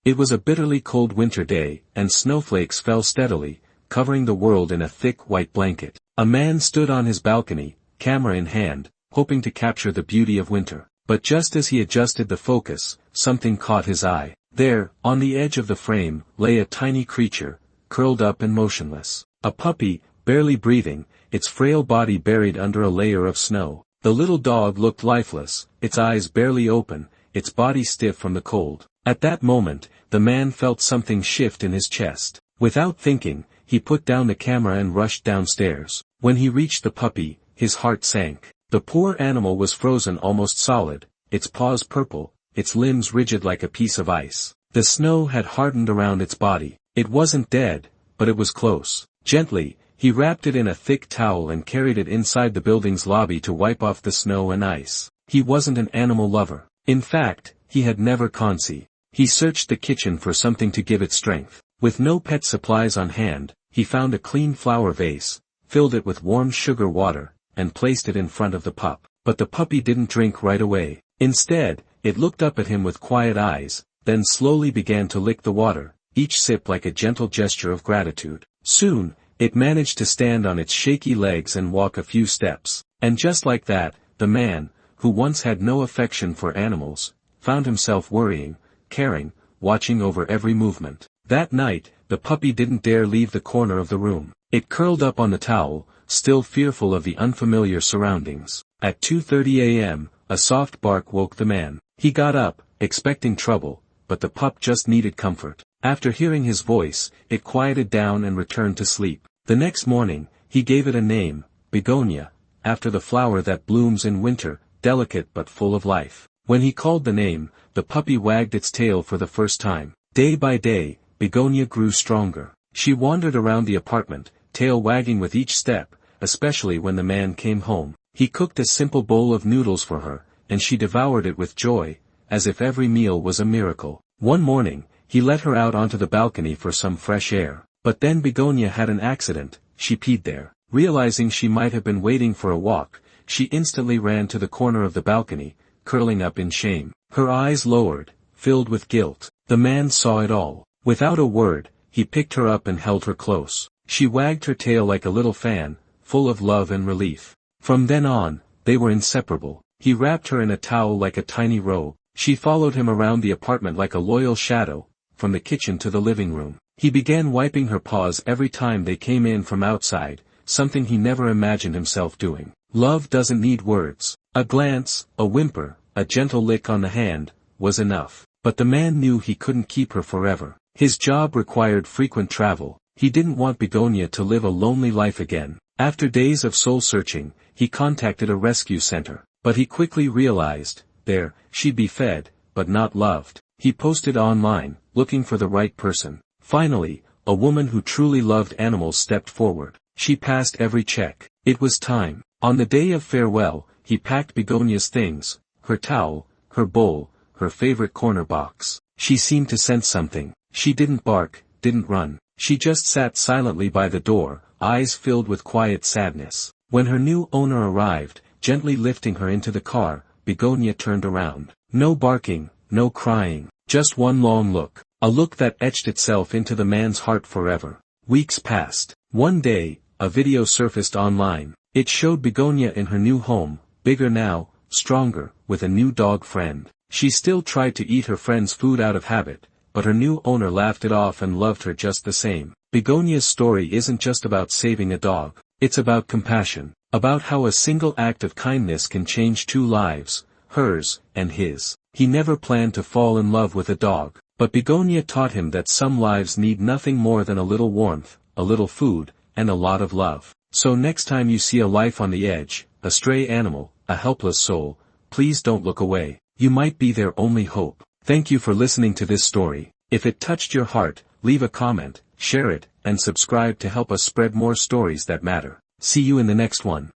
It was a bitterly cold winter day, and snowflakes fell steadily, covering the world in a thick white blanket. A man stood on his balcony, camera in hand, hoping to capture the beauty of winter. But just as he adjusted the focus, something caught his eye. There, on the edge of the frame, lay a tiny creature, curled up and motionless. A puppy, barely breathing, its frail body buried under a layer of snow. The little dog looked lifeless, its eyes barely open, its body stiff from the cold. At that moment, the man felt something shift in his chest. Without thinking, he put down the camera and rushed downstairs. When he reached the puppy, his heart sank. The poor animal was frozen almost solid, its paws purple, its limbs rigid like a piece of ice. The snow had hardened around its body. It wasn't dead, but it was close. Gently, he wrapped it in a thick towel and carried it inside the building's lobby to wipe off the snow and ice. He wasn't an animal lover. In fact, he had never conceived. He searched the kitchen for something to give it strength. With no pet supplies on hand, he found a clean flower vase, filled it with warm sugar water, and placed it in front of the pup. But the puppy didn't drink right away. Instead, it looked up at him with quiet eyes, then slowly began to lick the water, each sip like a gentle gesture of gratitude. Soon, it managed to stand on its shaky legs and walk a few steps. And just like that, the man, who once had no affection for animals, found himself worrying, caring, watching over every movement. That night, the puppy didn't dare leave the corner of the room. It curled up on the towel, still fearful of the unfamiliar surroundings. At 2:30 a.m., a soft bark woke the man. He got up, expecting trouble, but the pup just needed comfort. After hearing his voice, it quieted down and returned to sleep. The next morning, he gave it a name, Begonia, after the flower that blooms in winter, delicate but full of life. When he called the name, the puppy wagged its tail for the first time. Day by day, Begonia grew stronger. She wandered around the apartment, tail wagging with each step, especially when the man came home. He cooked a simple bowl of noodles for her, and she devoured it with joy, as if every meal was a miracle. One morning, he let her out onto the balcony for some fresh air. But then Begonia had an accident. She peed there. Realizing she might have been waiting for a walk, she instantly ran to the corner of the balcony, curling up in shame. Her eyes lowered, filled with guilt. The man saw it all. Without a word, he picked her up and held her close. She wagged her tail like a little fan, full of love and relief. From then on, they were inseparable. He wrapped her in a towel like a tiny robe. She followed him around the apartment like a loyal shadow, from the kitchen to the living room. He began wiping her paws every time they came in from outside, something he never imagined himself doing. Love doesn't need words. A glance, a whimper, a gentle lick on the hand, was enough. But the man knew he couldn't keep her forever. His job required frequent travel. He didn't want Begonia to live a lonely life again. After days of soul-searching, he contacted a rescue center. But he quickly realized, there, she'd be fed, but not loved. He posted online, looking for the right person. Finally, a woman who truly loved animals stepped forward. She passed every check. It was time. On the day of farewell, he packed Begonia's things, her towel, her bowl, her favorite corner box. She seemed to sense something. She didn't bark, didn't run. She just sat silently by the door, eyes filled with quiet sadness. When her new owner arrived, gently lifting her into the car, Begonia turned around. No barking, no crying, just one long look. A look that etched itself into the man's heart forever. Weeks passed. One day, a video surfaced online. It showed Begonia in her new home, bigger now, stronger, with a new dog friend. She still tried to eat her friend's food out of habit, but her new owner laughed it off and loved her just the same. Begonia's story isn't just about saving a dog. It's about compassion, about how a single act of kindness can change two lives, hers and his. He never planned to fall in love with a dog, but Begonia taught him that some lives need nothing more than a little warmth, a little food, and a lot of love. So next time you see a life on the edge, a stray animal, a helpless soul, please don't look away. You might be their only hope. Thank you for listening to this story. If it touched your heart, leave a comment, share it, and subscribe to help us spread more stories that matter. See you in the next one.